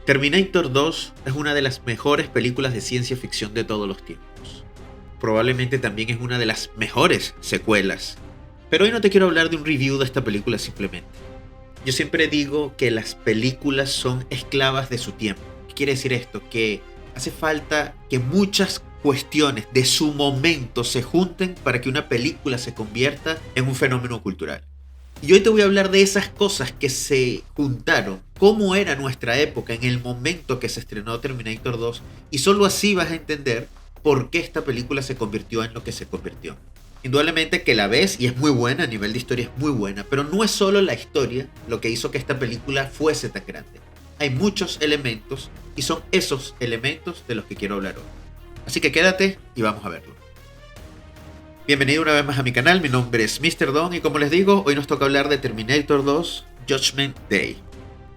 Terminator 2 es una de las mejores películas de ciencia ficción de todos los tiempos. Probablemente también es una de las mejores secuelas. Pero hoy no te quiero hablar de un review de esta película simplemente. Yo siempre digo que las películas son esclavas de su tiempo. ¿Qué quiere decir esto? Que hace falta que muchas cuestiones de su momento se junten para que una película se convierta en un fenómeno cultural. Y hoy te voy a hablar de esas cosas que se juntaron, cómo era nuestra época en el momento que se estrenó Terminator 2, y solo así vas a entender por qué esta película se convirtió en lo que se convirtió. Indudablemente que la ves y es muy buena, a nivel de historia es muy buena, pero no es solo la historia lo que hizo que esta película fuese tan grande. Hay muchos elementos y son esos elementos de los que quiero hablar hoy. Así que quédate y vamos a verlo. Bienvenido una vez más a mi canal, mi nombre es Mr. Don y como les digo, hoy nos toca hablar de Terminator 2 Judgment Day.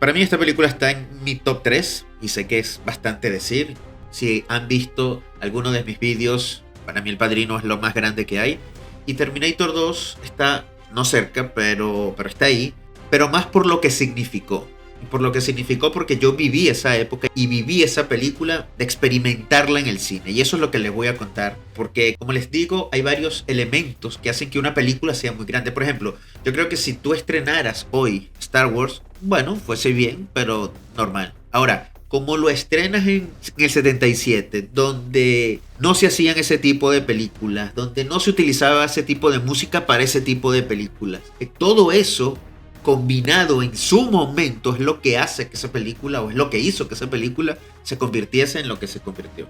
Para mí esta película está en mi top 3 y sé que es bastante decir. Si han visto alguno de mis vídeos, para mí El Padrino es lo más grande que hay. Y Terminator 2 está no cerca, pero está ahí, pero más por lo que significó. Y por lo que significó porque yo viví esa época y viví esa película de experimentarla en el cine. Y eso es lo que les voy a contar. Porque, como les digo, hay varios elementos que hacen que una película sea muy grande. Por ejemplo, yo creo que si tú estrenaras hoy Star Wars, bueno, fuese bien, pero normal. Ahora, como lo estrenas en el 77, donde no se hacían ese tipo de películas, donde no se utilizaba ese tipo de música para ese tipo de películas, todo eso combinado en su momento es lo que hace que esa película, o es lo que hizo que esa película se convirtiese en lo que se convirtió.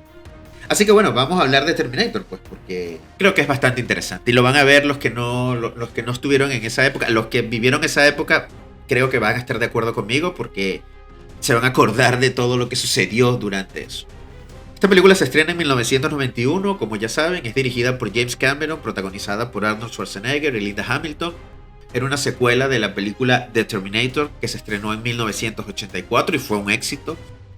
Así que bueno, vamos a hablar de Terminator, pues, porque creo que es bastante interesante. Y lo van a ver los que no estuvieron en esa época. Los que vivieron esa época, creo que van a estar de acuerdo conmigo, porque se van a acordar de todo lo que sucedió durante eso. Esta película se estrena en 1991, como ya saben, es dirigida por James Cameron, protagonizada por Arnold Schwarzenegger y Linda Hamilton. Era una secuela de la película The Terminator, que se estrenó en 1984 y fue un éxito.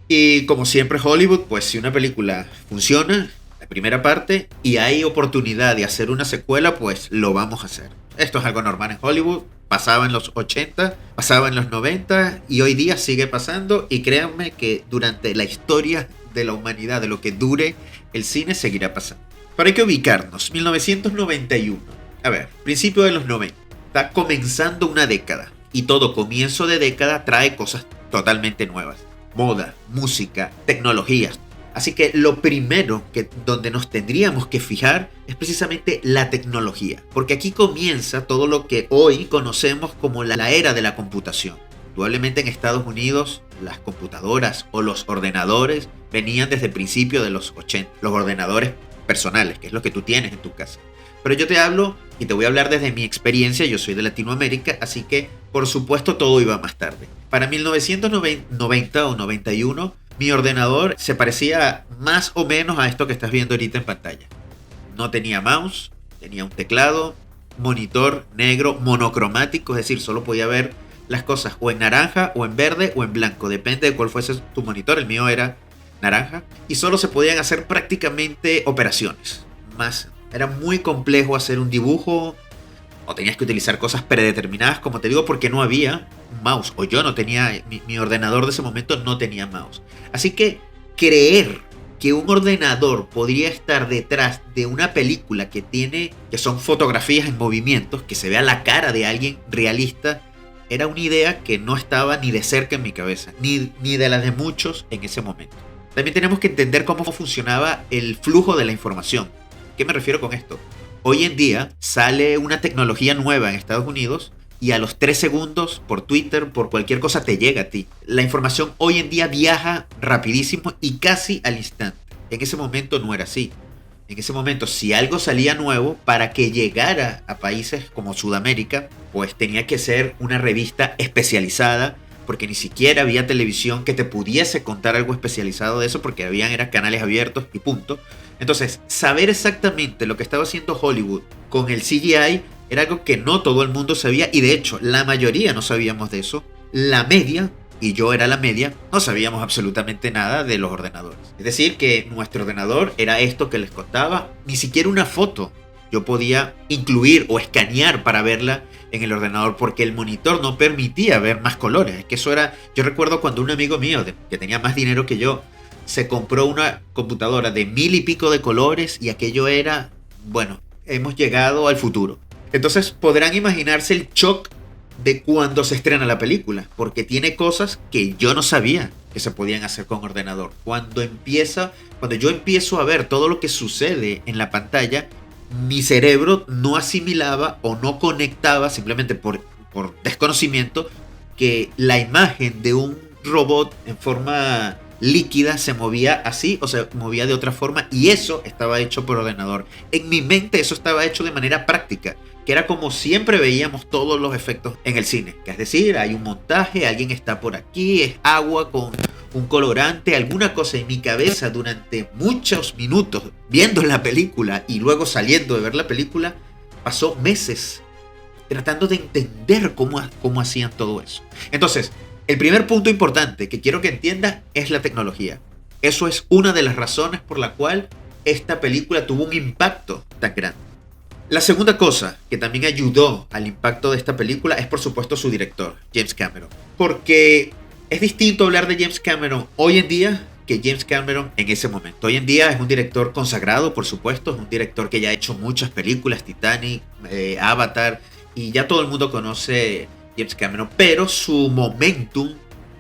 Y como siempre Hollywood, pues si una película funciona, la primera parte, y hay oportunidad de hacer una secuela, pues lo vamos a hacer. Esto es algo normal en Hollywood, pasaba en los 80, pasaba en los 90 y hoy día sigue pasando, y créanme que durante la historia de la humanidad, de lo que dure el cine, seguirá pasando. Pero hay que ubicarnos, 1991, a ver, principio de los 90. Está comenzando una década y todo comienzo de década trae cosas totalmente nuevas. Moda, música, tecnologías. Así que lo primero donde nos tendríamos que fijar es precisamente la tecnología. Porque aquí comienza todo lo que hoy conocemos como la era de la computación. Probablemente en Estados Unidos las computadoras o los ordenadores venían desde el principio de los 80. Los ordenadores personales, que es lo que tú tienes en tu casa. Pero yo te hablo y te voy a hablar desde mi experiencia. Yo soy de Latinoamérica, así que por supuesto todo iba más tarde. Para 1990 o 91, mi ordenador se parecía más o menos a esto que estás viendo ahorita en pantalla. No tenía mouse, tenía un teclado, monitor negro monocromático, es decir, solo podía ver las cosas o en naranja o en verde o en blanco, depende de cuál fuese tu monitor. El mío era naranja y solo se podían hacer prácticamente operaciones. Era muy complejo hacer un dibujo o tenías que utilizar cosas predeterminadas, como te digo, porque no había un mouse, o yo no tenía, mi ordenador de ese momento no tenía mouse. Así que creer que un ordenador podría estar detrás de una película que son fotografías en movimientos, que se vea la cara de alguien realista, era una idea que no estaba ni de cerca en mi cabeza, ni de las de muchos en ese momento. También tenemos que entender cómo funcionaba el flujo de la información. ¿Qué me refiero con esto? Hoy en día sale una tecnología nueva en Estados Unidos y a los 3 segundos por Twitter, por cualquier cosa te llega a ti. La información hoy en día viaja rapidísimo y casi al instante. En ese momento no era así. En ese momento, si algo salía nuevo, para que llegara a países como Sudamérica, pues tenía que ser una revista especializada, porque ni siquiera había televisión que te pudiese contar algo especializado de eso, porque eran canales abiertos y punto. Entonces, saber exactamente lo que estaba haciendo Hollywood con el CGI era algo que no todo el mundo sabía, y de hecho, la mayoría no sabíamos de eso. La media, y yo era la media, no sabíamos absolutamente nada de los ordenadores. Es decir, que nuestro ordenador era esto que les contaba, ni siquiera una foto yo podía incluir o escanear para verla en el ordenador porque el monitor no permitía ver más colores. Es que eso era, yo recuerdo cuando un amigo mío que tenía más dinero que yo se compró una computadora de 1000 y pico de colores y aquello era, bueno, hemos llegado al futuro. Entonces podrán imaginarse el shock de cuando se estrena la película, porque tiene cosas que yo no sabía que se podían hacer con ordenador. Cuando yo empiezo a ver todo lo que sucede en la pantalla, mi cerebro no asimilaba o no conectaba, simplemente por desconocimiento, que la imagen de un robot en forma líquida se movía así o se movía de otra forma, y eso estaba hecho por ordenador. En mi mente eso estaba hecho de manera práctica, que era como siempre veíamos todos los efectos en el cine, que es decir, hay un montaje, alguien está por aquí, es agua con un colorante, alguna cosa. En mi cabeza durante muchos minutos viendo la película y luego saliendo de ver la película, pasó meses tratando de entender cómo hacían todo eso. Entonces, el primer punto importante que quiero que entiendas es la tecnología. Eso es una de las razones por la cual esta película tuvo un impacto tan grande. La segunda cosa que también ayudó al impacto de esta película es, por supuesto, su director, James Cameron. Porque es distinto hablar de James Cameron hoy en día que James Cameron en ese momento. Hoy en día es un director consagrado, por supuesto, es un director que ya ha hecho muchas películas, Titanic, Avatar, y ya todo el mundo conoce James Cameron, pero su momentum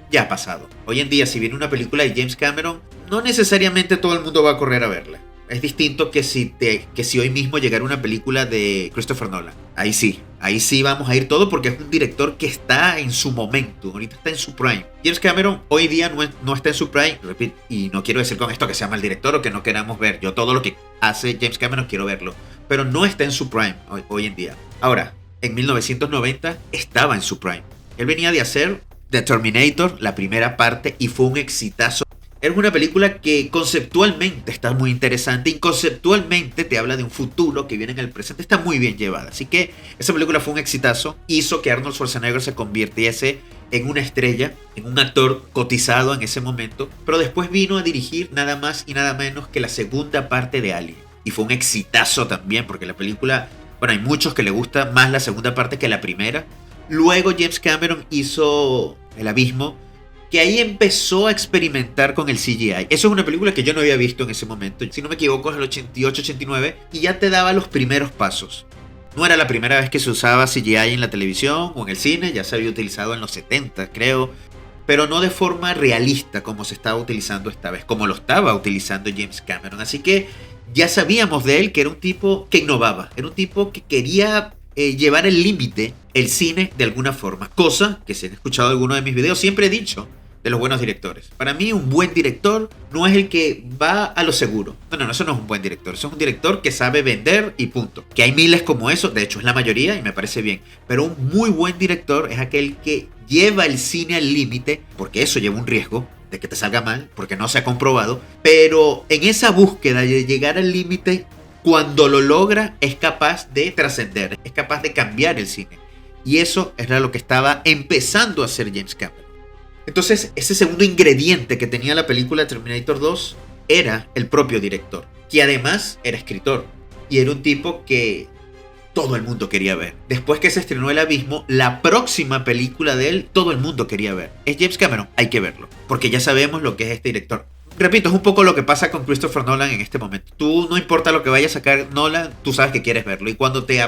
ya ha pasado. Hoy en día, si viene una película de James Cameron, no necesariamente todo el mundo va a correr a verla. Es distinto que si hoy mismo llegara una película de Christopher Nolan. Ahí sí vamos a ir todo, porque es un director que está en su momento, ahorita está en su prime. James Cameron hoy día no está en su prime, y no quiero decir con esto que sea mal director o que no queramos ver. Yo todo lo que hace James Cameron quiero verlo, pero no está en su prime hoy en día. Ahora, en 1990 estaba en su prime. Él venía de hacer The Terminator, la primera parte, y fue un exitazo. Es una película que conceptualmente está muy interesante y conceptualmente te habla de un futuro que viene en el presente. Está muy bien llevada. Así que esa película fue un exitazo. Hizo que Arnold Schwarzenegger se convirtiese en una estrella, en un actor cotizado en ese momento. Pero después vino a dirigir nada más y nada menos que la segunda parte de Alien. Y fue un exitazo también, porque la película, bueno, hay muchos que le gusta más la segunda parte que la primera. Luego James Cameron hizo El Abismo, que ahí empezó a experimentar con el CGI. Eso es una película que yo no había visto en ese momento. Si no me equivoco, es el 88-89, y ya te daba los primeros pasos. No era la primera vez que se usaba CGI en la televisión o en el cine, ya se había utilizado en los 70, creo, pero no de forma realista como se estaba utilizando esta vez, como lo estaba utilizando James Cameron. Así que ya sabíamos de él que era un tipo que innovaba, era un tipo que quería llevar el límite, el cine, de alguna forma. Cosa que, si han escuchado alguno de mis videos, siempre he dicho de los buenos directores. Para mí, un buen director no es el que va a lo seguro. No, eso no es un buen director. Eso es un director que sabe vender y punto. Que hay miles como eso, de hecho es la mayoría y me parece bien. Pero un muy buen director es aquel que lleva el cine al límite, porque eso lleva un riesgo de que te salga mal, porque no se ha comprobado. Pero en esa búsqueda de llegar al límite, cuando lo logra, es capaz de trascender, es capaz de cambiar el cine. Y eso era lo que estaba empezando a hacer James Cameron. Entonces, ese segundo ingrediente que tenía la película Terminator 2 era el propio director, que además era escritor. Y era un tipo que todo el mundo quería ver. Después que se estrenó El Abismo, la próxima película de él, todo el mundo quería ver. Es James Cameron, hay que verlo, porque ya sabemos lo que es este director. Repito, es un poco lo que pasa con Christopher Nolan en este momento. Tú, no importa lo que vaya a sacar Nolan, tú sabes que quieres verlo. Y cuando te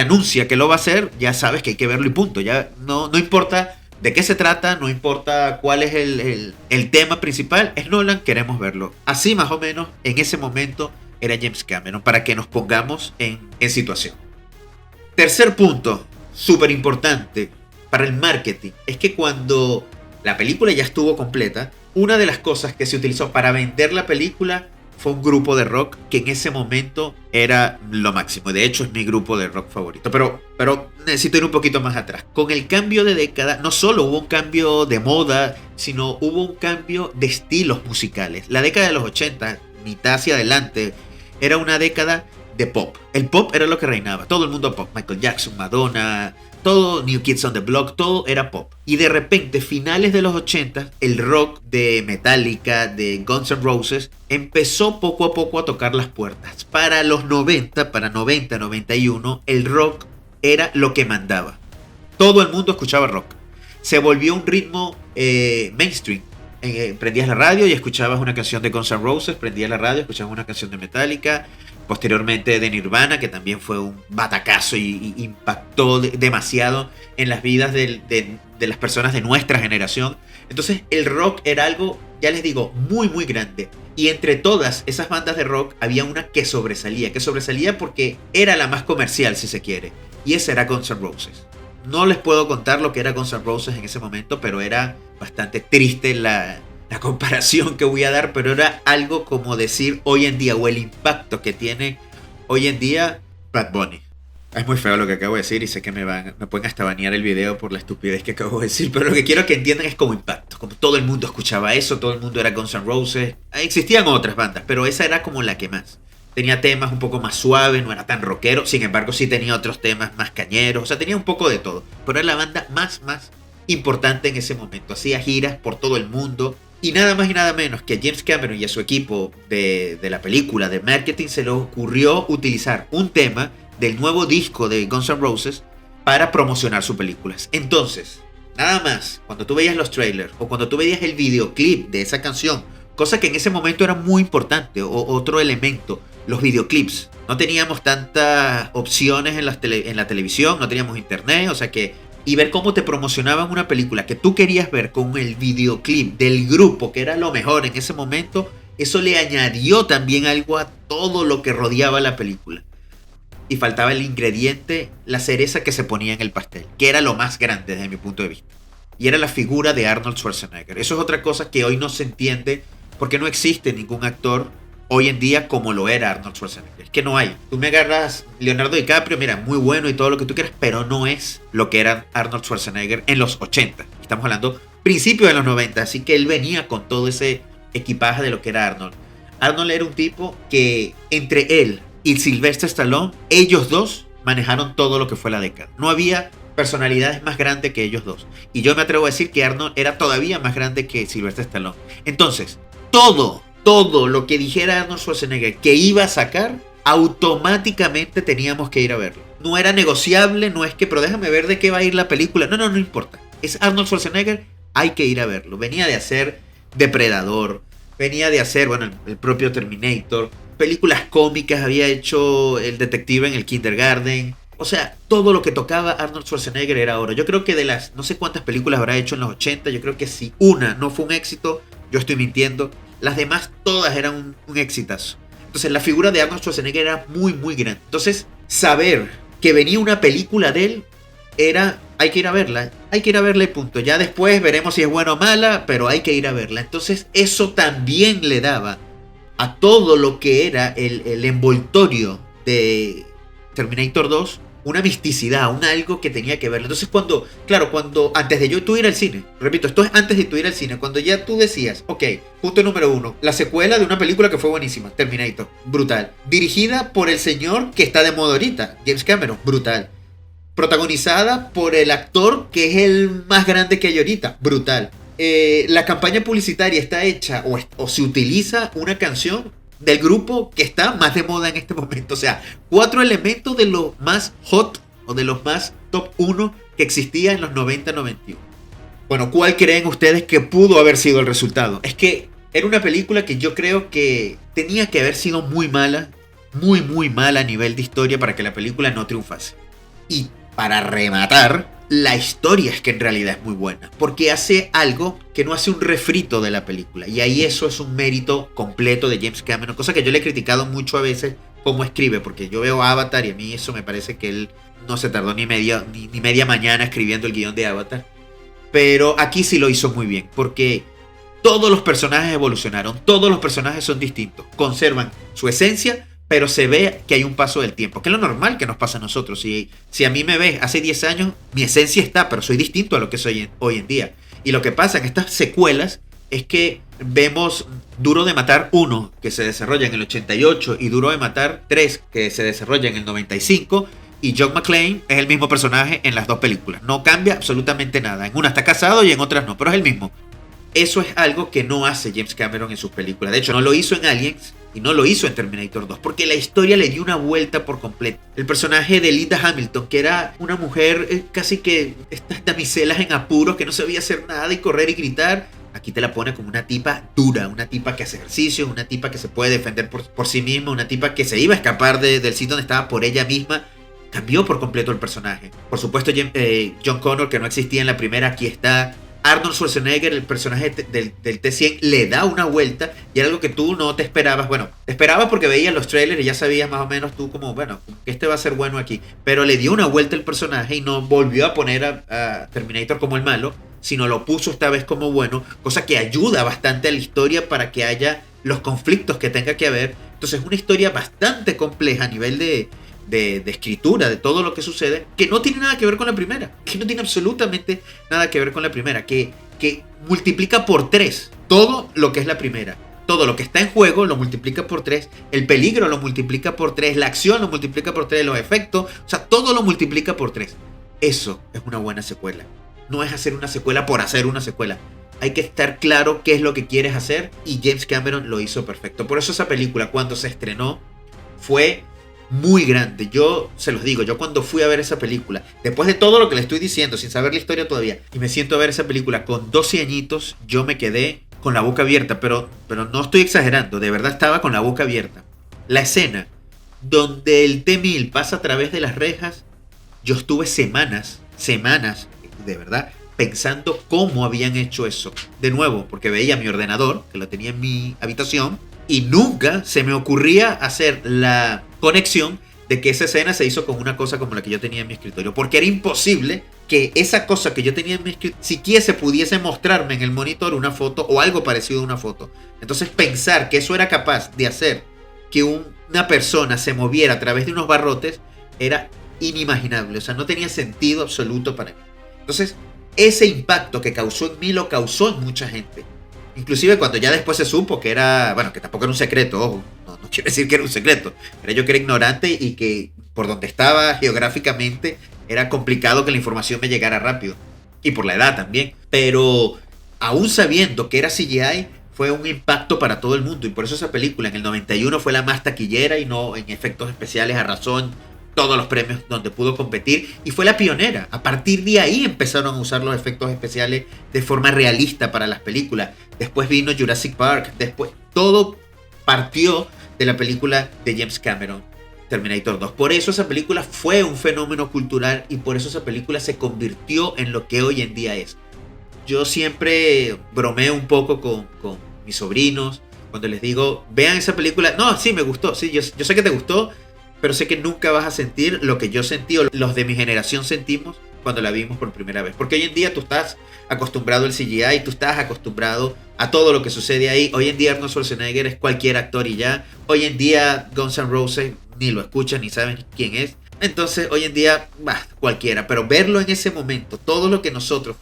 anuncia que lo va a hacer, ya sabes que hay que verlo y punto. Ya no importa de qué se trata, no importa cuál es el tema principal, es Nolan, queremos verlo. Así más o menos en ese momento era James Cameron, para que nos pongamos en situación. Tercer punto, súper importante para el marketing, es que cuando la película ya estuvo completa, una de las cosas que se utilizó para vender la película fue un grupo de rock que en ese momento era lo máximo. De hecho, es mi grupo de rock favorito. Pero necesito ir un poquito más atrás. Con el cambio de década, no solo hubo un cambio de moda, sino hubo un cambio de estilos musicales. La década de los 80, mitad hacia adelante, era una década de pop. El pop era lo que reinaba. Todo el mundo pop. Michael Jackson, Madonna, todo, New Kids on the Block, todo era pop. Y de repente, finales de los 80, el rock de Metallica, de Guns N' Roses, empezó poco a poco a tocar las puertas. Para los 90, para 90, 91, el rock era lo que mandaba. Todo el mundo escuchaba rock. Se volvió un ritmo mainstream. Prendías la radio y escuchabas una canción de Guns N' Roses, prendías la radio, escuchabas una canción de Metallica, posteriormente de Nirvana, que también fue un batacazo y impactó demasiado en las vidas de las personas de nuestra generación. Entonces el rock era algo, ya les digo, muy muy grande. Y entre todas esas bandas de rock había una que sobresalía porque era la más comercial, si se quiere, y esa era Guns N' Roses. No les puedo contar lo que era Guns N' Roses en ese momento, pero era bastante triste la comparación que voy a dar, pero era algo como decir hoy en día, o el impacto que tiene hoy en día Bad Bunny. Es muy feo lo que acabo de decir y sé que me pueden hasta banear el video por la estupidez que acabo de decir, pero lo que quiero que entiendan es como impacto. Como todo el mundo escuchaba eso, todo el mundo era Guns N' Roses. Existían otras bandas, pero esa era como la que más. Tenía temas un poco más suaves, no era tan rockero, sin embargo sí tenía otros temas más cañeros, o sea, tenía un poco de todo. Pero era la banda más importante en ese momento. Hacía giras por todo el mundo. Y nada más y nada menos que a James Cameron y a su equipo de la película, de marketing, se les ocurrió utilizar un tema del nuevo disco de Guns N' Roses para promocionar sus películas. Entonces, nada más, cuando tú veías los trailers o cuando tú veías el videoclip de esa canción, cosa que en ese momento era muy importante, o otro elemento, los videoclips. No teníamos tantas opciones en la televisión, no teníamos internet, o sea que... Y ver cómo te promocionaban una película que tú querías ver con el videoclip del grupo, que era lo mejor en ese momento, eso le añadió también algo a todo lo que rodeaba la película. Y faltaba el ingrediente, la cereza que se ponía en el pastel, que era lo más grande desde mi punto de vista. Y era la figura de Arnold Schwarzenegger. Eso es otra cosa que hoy no se entiende, porque no existe ningún actor hoy en día como lo era Arnold Schwarzenegger. Es que no hay. Tú me agarras Leonardo DiCaprio, mira, muy bueno y todo lo que tú quieras, pero no es lo que era Arnold Schwarzenegger en los 80. Estamos hablando principios de los 90, así que él venía con todo ese equipaje de lo que era Arnold. Arnold era un tipo que entre él y Sylvester Stallone, ellos dos manejaron todo lo que fue la década. No había personalidades más grandes que ellos dos. Y yo me atrevo a decir que Arnold era todavía más grande que Sylvester Stallone. Entonces, todo lo que dijera Arnold Schwarzenegger que iba a sacar, automáticamente teníamos que ir a verlo. No era negociable, no es que, pero déjame ver de qué va a ir la película. No importa. Es Arnold Schwarzenegger, hay que ir a verlo. Venía de hacer Depredador, venía de hacer, bueno, el propio Terminator, películas cómicas, había hecho El Detective en el Kindergarten. O sea, todo lo que tocaba Arnold Schwarzenegger era oro. Yo creo que de las, no sé cuántas películas habrá hecho en los 80, yo creo que si una no fue un éxito, yo estoy mintiendo. Las demás todas eran un exitazo. Entonces la figura de Arnold Schwarzenegger era muy muy grande. Entonces saber que venía una película de él era, hay que ir a verla y punto. Ya después veremos si es buena o mala, pero hay que ir a verla. Entonces eso también le daba a todo lo que era el envoltorio de Terminator 2 una misticidad, un algo que tenía que ver. Entonces cuando antes de tú ir al cine, repito, esto es antes de tú ir al cine, cuando ya tú decías, ok, punto número 1, la secuela de una película que fue buenísima, Terminator, brutal, dirigida por el señor que está de moda ahorita, James Cameron, brutal, protagonizada por el actor que es el más grande que hay ahorita, brutal, la campaña publicitaria está hecha o se utiliza una canción del grupo que está más de moda en este momento. O sea, 4 elementos de los más hot o de los más top 1 que existía en los 90-91. Bueno, ¿cuál creen ustedes que pudo haber sido el resultado? Es que era una película que yo creo que tenía que haber sido muy mala a nivel de historia para que la película no triunfase. Y para rematar, la historia es que en realidad es muy buena, porque hace algo que no hace un refrito de la película, y ahí eso es un mérito completo de James Cameron, cosa que yo le he criticado mucho a veces cómo escribe, porque yo veo Avatar y a mí eso me parece que él no se tardó ni media mañana escribiendo el guión de Avatar, pero aquí sí lo hizo muy bien, porque todos los personajes evolucionaron, todos los personajes son distintos, conservan su esencia, pero se ve que hay un paso del tiempo, que es lo normal que nos pasa a nosotros. Si a mí me ves hace 10 años, mi esencia está, pero soy distinto a lo que soy hoy en día. Y lo que pasa en estas secuelas es que vemos Duro de Matar 1, que se desarrolla en el 88, y Duro de Matar 3, que se desarrolla en el 95, y John McClane es el mismo personaje en las dos películas. No cambia absolutamente nada. En una está casado y en otras no, pero es el mismo. Eso es algo que no hace James Cameron en sus películas. De hecho, no lo hizo en Aliens y no lo hizo en Terminator 2, porque la historia le dio una vuelta por completo. El personaje de Linda Hamilton, que era una mujer casi que estas damiselas en apuros, que no sabía hacer nada y correr y gritar, aquí te la pone como una tipa dura, una tipa que hace ejercicio, una tipa que se puede defender por sí misma, una tipa que se iba a escapar del sitio donde estaba por ella misma. Cambió por completo el personaje. Por supuesto, John Connor, que no existía en la primera, aquí está. Arnold Schwarzenegger, el personaje del T-100, le da una vuelta y era algo que tú no te esperabas. Bueno, te esperabas porque veías los trailers y ya sabías más o menos tú como, bueno, que este va a ser bueno aquí. Pero le dio una vuelta el personaje y no volvió a poner a Terminator como el malo, sino lo puso esta vez como bueno, cosa que ayuda bastante a la historia para que haya los conflictos que tenga que haber. Entonces es una historia bastante compleja a nivel de escritura, de todo lo que sucede, que no tiene nada que ver con la primera, que no tiene absolutamente nada que ver con la primera, que multiplica por 3 todo lo que es la primera. Todo lo que está en juego lo multiplica por 3, el peligro lo multiplica por 3, la acción lo multiplica por 3, los efectos, o sea, todo lo multiplica por 3. Eso es una buena secuela. No es hacer una secuela por hacer una secuela. Hay que estar claro qué es lo que quieres hacer y James Cameron lo hizo perfecto. Por eso esa película, cuando se estrenó, fue muy grande. Yo se los digo, yo cuando fui a ver esa película, después de todo lo que le estoy diciendo, sin saber la historia todavía, y me siento a ver esa película con 12 añitos, yo me quedé con la boca abierta, pero no estoy exagerando, de verdad estaba con la boca abierta. La escena donde el T-1000 pasa a través de las rejas, yo estuve semanas, de verdad, pensando cómo habían hecho eso. De nuevo, porque veía mi ordenador, que lo tenía en mi habitación, y nunca se me ocurría hacer la conexión de que esa escena se hizo con una cosa como la que yo tenía en mi escritorio. Porque era imposible que esa cosa que yo tenía en mi escritorio siquiera pudiese mostrarme en el monitor una foto o algo parecido a una foto. Entonces pensar que eso era capaz de hacer que una persona se moviera a través de unos barrotes era inimaginable. O sea, no tenía sentido absoluto para mí. Entonces, ese impacto que causó en mí lo causó en mucha gente. Inclusive cuando ya después se supo que era, bueno, que tampoco era un secreto, ojo, no quiero decir que era un secreto, era yo que era ignorante y que por donde estaba geográficamente era complicado que la información me llegara rápido. Y por la edad también. Pero aún sabiendo que era CGI, fue un impacto para todo el mundo. Y por eso esa película en el 91 fue la más taquillera y no en efectos especiales arrasó todos los premios donde pudo competir y fue la pionera. A partir de ahí empezaron a usar los efectos especiales de forma realista para las películas. Después vino Jurassic Park, después todo partió de la película de James Cameron, Terminator 2. Por eso esa película fue un fenómeno cultural y por eso esa película se convirtió en lo que hoy en día es. Yo siempre bromeo un poco con mis sobrinos cuando les digo, vean esa película. No, sí, me gustó, sí, yo sé que te gustó, pero sé que nunca vas a sentir lo que yo sentí o los de mi generación sentimos cuando la vimos por primera vez. Porque hoy en día tú estás acostumbrado al CGI, tú estás acostumbrado a todo lo que sucede ahí. Hoy en día Arnold Schwarzenegger es cualquier actor y ya. Hoy en día Guns N' Roses ni lo escuchan ni saben quién es. Entonces hoy en día, cualquiera. Pero verlo en ese momento, todo lo que nosotros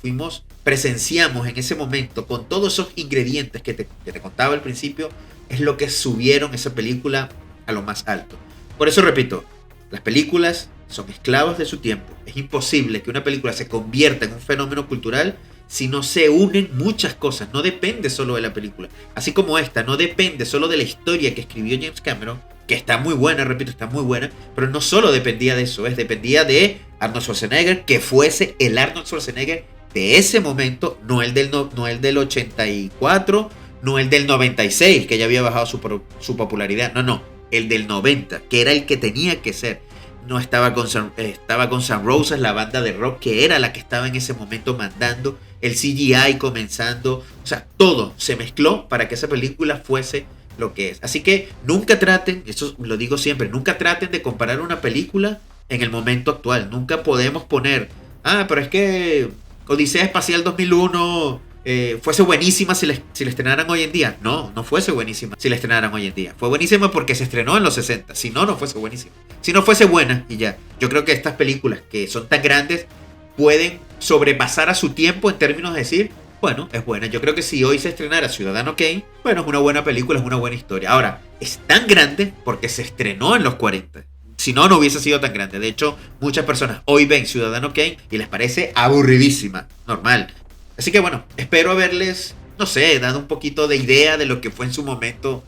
presenciamos en ese momento, con todos esos ingredientes que te contaba al principio, es lo que subieron esa película a lo más alto. Por eso repito, las películas son esclavos de su tiempo. Es imposible que una película se convierta en un fenómeno cultural si no se unen muchas cosas. No depende solo de la película. Así como esta, no depende solo de la historia que escribió James Cameron, que está muy buena, repito, está muy buena, pero no solo dependía de eso, dependía de Arnold Schwarzenegger, que fuese el Arnold Schwarzenegger de ese momento, no el del 84, no el del 96, que ya había bajado su popularidad, no, el del 90, que era el que tenía que ser. No estaba con Guns N' Roses, la banda de rock, que era la que estaba en ese momento mandando, el CGI comenzando, o sea, todo se mezcló para que esa película fuese lo que es. Así que nunca traten, eso lo digo siempre, nunca traten de comparar una película en el momento actual. Nunca podemos poner, pero es que Odisea Espacial 2001 fuese buenísima si la estrenaran hoy en día. No fuese buenísima si la estrenaran hoy en día. Fue buenísima porque se estrenó en los 60. Si no fuese buenísima. Si no fuese buena y ya. Yo creo que estas películas que son tan grandes pueden sobrepasar a su tiempo en términos de decir, Bueno, es buena. Yo creo que si hoy se estrenara Ciudadano Kane, bueno, es una buena película, es una buena historia. Ahora, es tan grande porque se estrenó en los 40. Si no, no hubiese sido tan grande. De hecho, muchas personas hoy ven Ciudadano Kane y les parece aburridísima. Normal. Así que bueno, espero haberles, no sé, dado un poquito de idea de lo que fue en su momento.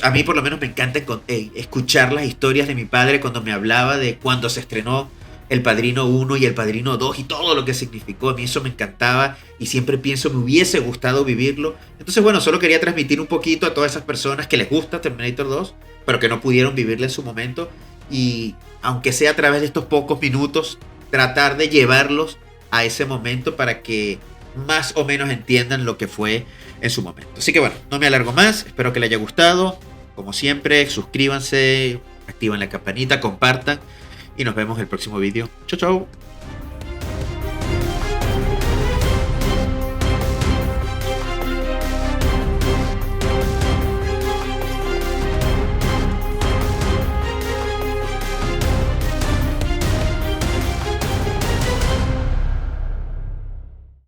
A mí por lo menos me encanta escuchar las historias de mi padre cuando me hablaba de cuando se estrenó El Padrino 1 y El Padrino 2 y todo lo que significó. A mí eso me encantaba y siempre pienso me hubiese gustado vivirlo. Entonces bueno, solo quería transmitir un poquito a todas esas personas que les gusta Terminator 2, pero que no pudieron vivirla en su momento. Y aunque sea a través de estos pocos minutos, tratar de llevarlos a ese momento para que más o menos entiendan lo que fue en su momento. Así que bueno, no me alargo más, espero que les haya gustado. Como siempre, suscríbanse, activen la campanita, compartan y nos vemos en el próximo vídeo. Chau, chau.